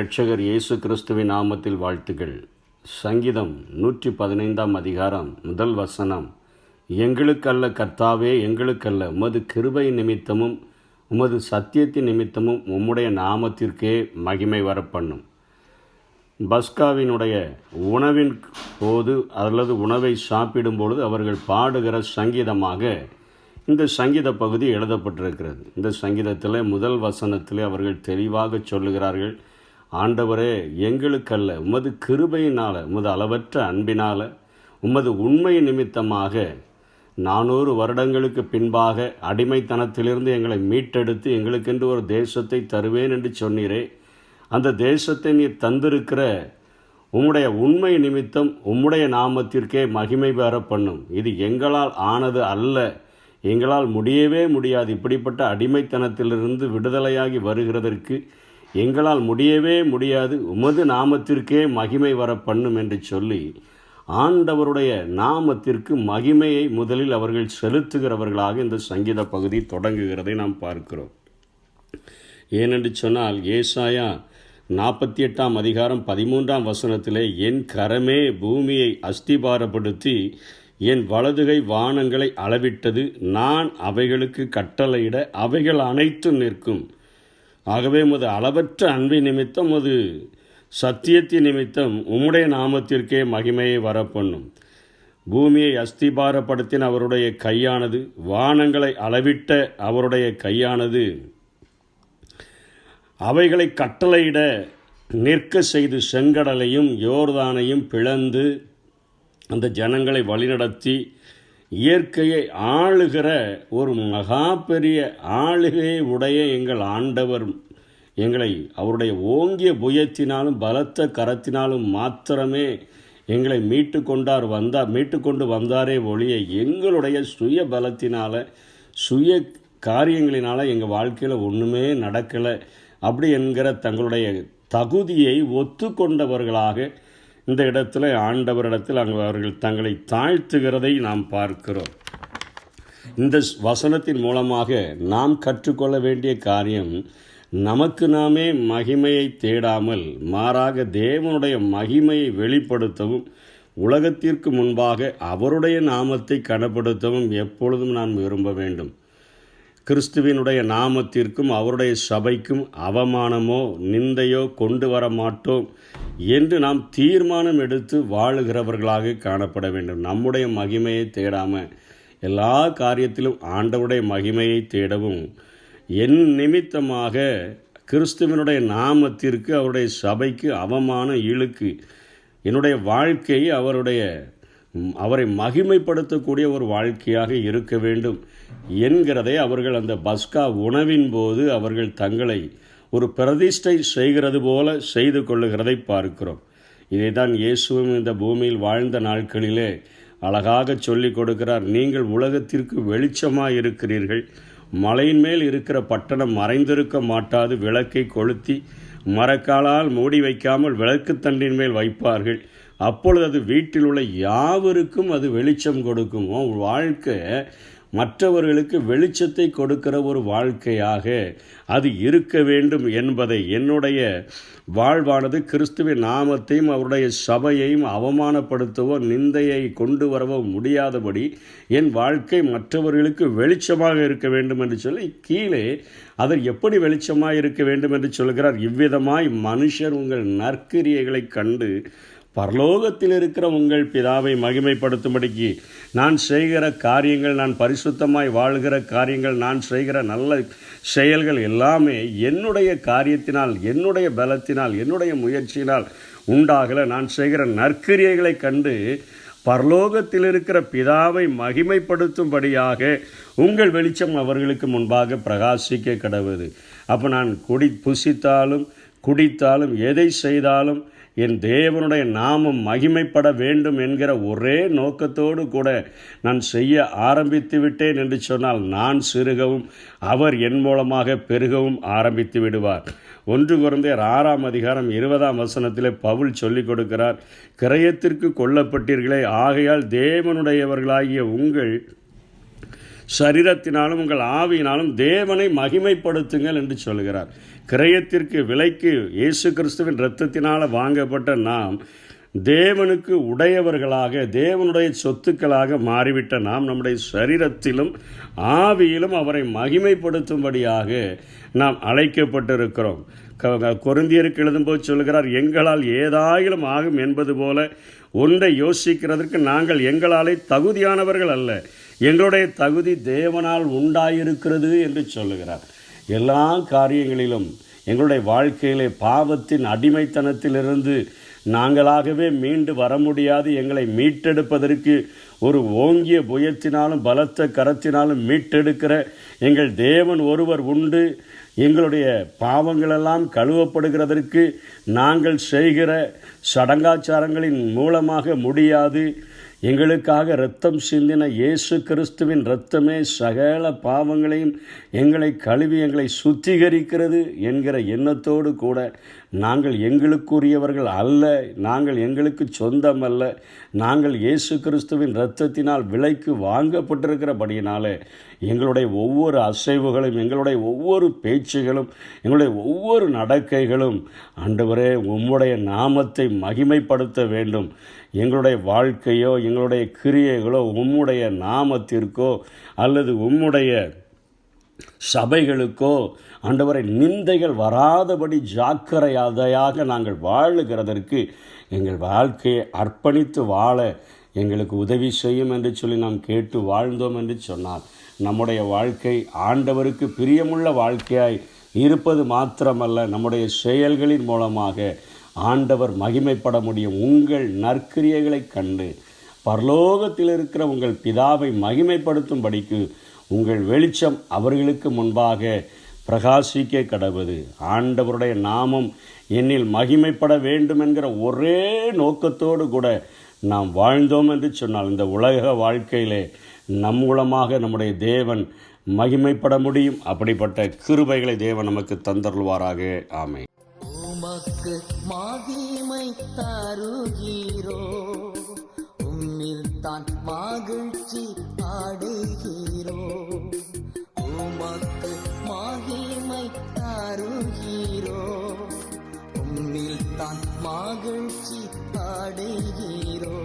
இரட்சகர் இயேசு கிறிஸ்துவின் நாமத்தில் வாழ்த்துக்கள். சங்கீதம் 115 அதிகாரம் 1 எங்களுக்கல்ல கர்த்தாவே, எங்களுக்கல்ல, உமது கிருபை நிமித்தமும் உமது சத்தியத்தின் நிமித்தமும் உம்முடைய நாமத்திற்கே மகிமை வரப்பண்ணும். பஸ்காவினுடைய உணவின் போது அல்லது உணவை சாப்பிடும் பொழுது அவர்கள் பாடுகிற சங்கீதமாக இந்த சங்கீத பகுதி எழுதப்பட்டிருக்கிறது. இந்த சங்கீதத்தில் முதல் வசனத்திலே அவர்கள் தெளிவாக சொல்லுகிறார்கள், ஆண்டவரே, எங்களுக்கல்ல, உமது கிருபையினால், உமது அளவற்ற அன்பினால், உமது உண்மை நிமித்தமாக 400 வருடங்களுக்கு பின்பாக அடிமைத்தனத்திலிருந்து எங்களை மீட்டெடுத்து எங்களுக்கென்று ஒரு தேசத்தை தருவேன் என்று சொன்னீரே, அந்த தேசத்தை நீர் தந்திருக்கிற உம்முடைய உண்மை நிமித்தம் உம்முடைய நாமத்திற்கே மகிமை பெற பண்ணும். இது எங்களால் ஆனது அல்ல, எங்களால் முடியவே முடியாது. இப்படிப்பட்ட அடிமைத்தனத்திலிருந்து விடுதலையாகி வருகிறதற்கு எங்களால் முடியவே முடியாது. உமது நாமத்திற்கே மகிமை வர பண்ணும் என்று சொல்லி ஆண்டவருடைய நாமத்திற்கு மகிமையை முதலில் அவர்கள் செலுத்துகிறவர்களாக இந்த சங்கீத பகுதி தொடங்குகிறதை நாம் பார்க்கிறோம். ஏனென்று சொன்னால் ஏசாயா 48 அதிகாரம் 13 என் கரமே பூமியை அஸ்திபாரப்படுத்தி என் வலதுகை வானங்களை அளவிட்டது, நான் அவைகளுக்கு கட்டளையிட அவைகள் அனைத்தும் நிற்கும். ஆகவே உமது அளவற்ற அன்பின் நிமித்தம் உமது சத்தியத்தின் நிமித்தம் உம்முடைய நாமத்திற்கே மகிமையை வரப்பண்ணும். பூமியை அஸ்திபாரப்படுத்தின அவருடைய கையானது, வானங்களை அளவிட்ட அவருடைய கையானது அவைகளை கட்டளையிட நிற்க செய்து செங்கடலையும் யோர்தானையும் பிளந்து அந்த ஜனங்களை வழிநடத்தி இயற்கையை ஆளுகிற ஒரு மகா பெரிய ஆளுகையை உடைய எங்கள் ஆண்டவர் எங்களை அவருடைய ஓங்கிய புயத்தினாலும் பலத்த கரத்தினாலும் மாத்திரமே எங்களை மீட்டு கொண்டு வந்தாரே ஒழிய எங்களுடைய சுய பலத்தினால் சுய காரியங்களினால் எங்கள் வாழ்க்கையில் ஒன்றுமே நடக்கலை அப்படி என்கிற தங்களுடைய தகுதியை ஒத்து கொண்டவர்களாக இந்த இடத்துல ஆண்டவரிடத்தில் அவர்கள் தங்களை தாழ்த்துகிறதை நாம் பார்க்கிறோம். இந்த வசனத்தின் மூலமாக நாம் கற்றுக்கொள்ள வேண்டிய காரியம், நமக்கு நாமே மகிமையை தேடாமல் மாறாக தேவனுடைய மகிமையை வெளிப்படுத்தவும் உலகத்திற்கு முன்பாக அவருடைய நாமத்தை கனப்படுத்தவும் எப்பொழுதும் நாம் விரும்ப வேண்டும். கிறிஸ்துவினுடைய நாமத்திற்கும் அவருடைய சபைக்கும் அவமானமோ நிந்தையோ கொண்டு வர மாட்டோம் என்று நாம் தீர்மானம் எடுத்து வாழுகிறவர்களாக காணப்பட வேண்டும். நம்முடைய மகிமையை தேடாமல் எல்லா காரியத்திலும் ஆண்டவருடைய மகிமையை தேடவும், என் நிமித்தமாக கிறிஸ்துவினுடைய நாமத்திற்கு அவருடைய சபைக்கு அவமான இழுக்கு என்னுடைய வாழ்க்கை அவரை மகிமைப்படுத்தக்கூடிய ஒரு வாழ்க்கையாக இருக்க வேண்டும் என்கிறதை அவர்கள் அந்த பஸ்கா உணவின் போது அவர்கள் தங்களை ஒரு பிரதிஷ்டை செய்கிறது போல செய்து கொள்ளுகிறதை பார்க்கிறோம். இதை தான் இயேசுவும் இந்த பூமியில் வாழ்ந்த நாட்களிலே அழகாக சொல்லி கொடுக்கிறார். நீங்கள் உலகத்திற்கு வெளிச்சமாக இருக்கிறீர்கள். மலையின் மேல் இருக்கிற பட்டணம் மறைந்திருக்க மாட்டாது. விளக்கை கொளுத்தி மரக்காலால் மூடி வைக்காமல் விளக்குத்தண்டின் மேல் வைப்பார்கள். அப்பொழுது அது வீட்டில் உள்ள யாவருக்கும் அது வெளிச்சம் கொடுக்கும். வாழ்க்கை மற்றவர்களுக்கு வெளிச்சத்தை கொடுக்கிற ஒரு வாழ்க்கையாக அது இருக்க வேண்டும் என்பதை, என்னுடைய வாழ்வானது கிறிஸ்துவின் நாமத்தையும் அவருடைய சபையையும் அவமானப்படுத்தவோ நிந்தையை கொண்டு வரவோ முடியாதபடி என் வாழ்க்கை மற்றவர்களுக்கு வெளிச்சமாக இருக்க வேண்டும் என்று சொல்லி கீழே அதை எப்படி வெளிச்சமாக இருக்க வேண்டும் என்று சொல்கிறார். இவ்விதமாய் மனுஷர் உங்கள் நற்கிரியைகளை கண்டு பரலோகத்தில் இருக்கிற உங்கள் பிதாவை மகிமைப்படுத்தும்படிக்கு நான் செய்கிற காரியங்கள், நான் பரிசுத்தமாய் வாழ்கிற காரியங்கள், நான் செய்கிற நல்ல செயல்கள் எல்லாமே என்னுடைய காரியத்தினால், என்னுடைய பலத்தினால், என்னுடைய முயற்சியினால் உண்டாகலை. நான் செய்கிற நற்கிரியைகளை கண்டு பரலோகத்தில் இருக்கிற பிதாவை மகிமைப்படுத்தும்படியாக உங்கள் வெளிச்சம் அவர்களுக்கு முன்பாக பிரகாசிக்க கடவுது. அப்போ நான் புசித்தாலும் குடித்தாலும் எதை செய்தாலும் என் தேவனுடைய நாமம் மகிமைப்பட வேண்டும் என்கிற ஒரே நோக்கத்தோடு கூட நான் செய்ய ஆரம்பித்து விட்டேன் என்று சொன்னால் நான் சிறுகவும் அவர் என் மூலமாக பெருகவும் ஆரம்பித்து விடுவார். 1 கொரிந்தியர் 6 அதிகாரம் 20 பவுல் சொல்லிக் கொடுக்கிறார், கிரயத்திற்கு கொல்லப்பட்டீர்களே, ஆகையால் தேவனுடையவர்களாகிய உங்கள் சரீரத்தினாலும் உங்கள் ஆவியினாலும் தேவனை மகிமைப்படுத்துங்கள் என்று சொல்கிறார். கிரயத்திற்கு விலைக்கு இயேசு கிறிஸ்துவின் இரத்தத்தினால் வாங்கப்பட்ட நாம் தேவனுக்கு உடையவர்களாக, தேவனுடைய சொத்துக்களாக மாறிவிட்ட நாம் நம்முடைய சரீரத்திலும் ஆவியிலும் அவரை மகிமைப்படுத்தும்படியாக நாம் அழைக்கப்பட்டிருக்கிறோம். கொரிந்தியருக்கு எழுதும்போது சொல்கிறார், எங்களால் ஏதாயிலும் ஆகும் என்பது போல ஒன்றை யோசிக்கிறதற்கு நாங்கள் எங்களாலே தகுதியானவர்கள் அல்ல, எங்களுடைய தகுதி தேவனால் உண்டாயிருக்கிறது என்று சொல்லுகிறார். எல்லா காரியங்களிலும் எங்களுடைய வாழ்க்கையிலே பாவத்தின் அடிமைத்தனத்திலிருந்து நாங்களாகவே மீண்டு வர முடியாது. எங்களை மீட்டெடுப்பதற்கு ஒரு ஓங்கிய புயத்தினாலும் பலத்த கரத்தினாலும் மீட்டெடுக்கிற எங்கள் தேவன் ஒருவர் உண்டு. எங்களுடைய பாவங்களெல்லாம் கழுவப்படுகிறதற்கு நாங்கள் செய்கிற சடங்காச்சாரங்களின் மூலமாக முடியாது. எங்களுக்காக இரத்தம் சிந்தின இயேசு கிறிஸ்துவின் இரத்தமே சகல பாவங்களையும் எங்களை கழுவி எங்களை சுத்திகரிக்கிறது என்கிற எண்ணத்தோடு கூட நாங்கள் எங்களுக்குரியவர்கள் அல்ல, நாங்கள் எங்களுக்கு சொந்தம் அல்ல, நாங்கள் இயேசு கிறிஸ்துவின் இரத்தத்தினால் விலைக்கு வாங்கப்பட்டிருக்கிறபடியினாலே எங்களுடைய ஒவ்வொரு அசைவுகளும், எங்களுடைய ஒவ்வொரு பேச்சுகளும், எங்களுடைய ஒவ்வொரு நடக்கைகளும் ஆண்டவரே உம்முடைய நாமத்தை மகிமைப்படுத்த வேண்டும். எங்களுடைய வாழ்க்கையோ எங்களுடைய கிரியைகளோ உம்முடைய நாமத்திற்கோ அல்லது உம்முடைய சபைகளுக்கோ ஆண்டவரை நிந்தைகள் வராதபடி ஜாக்கிரதையாக நாங்கள் வாழுகிறதற்கு எங்கள் வாழ்க்கையை அர்ப்பணித்து வாழ எங்களுக்கு உதவி செய்யும் என்று சொல்லி நாம் கேட்டு வாழ்ந்தோம் என்று சொன்னார். நம்முடைய வாழ்க்கை ஆண்டவருக்கு பிரியமுள்ள வாழ்க்கையாய் இருப்பது மாத்திரமல்ல, நம்முடைய செயல்களின் மூலமாக ஆண்டவர் மகிமைப்பட முடியும். உங்கள் நற்கிரியைகளை கண்டு பரலோகத்தில் இருக்கிற உங்கள் பிதாவை மகிமைப்படுத்தும்படிக்கு உங்கள் வெளிச்சம் அவர்களுக்கு முன்பாக பிரகாசிக்க கடவுது. ஆண்டவருடைய நாமம் என்னில் மகிமைப்பட வேண்டும் என்கிற ஒரே நோக்கத்தோடு கூட நாம் வாழ்ந்தோம் என்று சொன்னால் இந்த உலக வாழ்க்கையிலே நம் மூலமாக நம்முடைய தேவன் மகிமைப்பட முடியும். அப்படிப்பட்ட கிருபைகளை தேவன் நமக்கு தந்தருள்வாராக. ஆமென். உமக்கு மகிமை தருகிறோ, உம்மில் தான் மகிழ்ச்சி அடைகிறோ. உமக்கு மகிமை தருகிறோ, உம்மில் தான் மகிழ்ச்சி அடைகிறோ.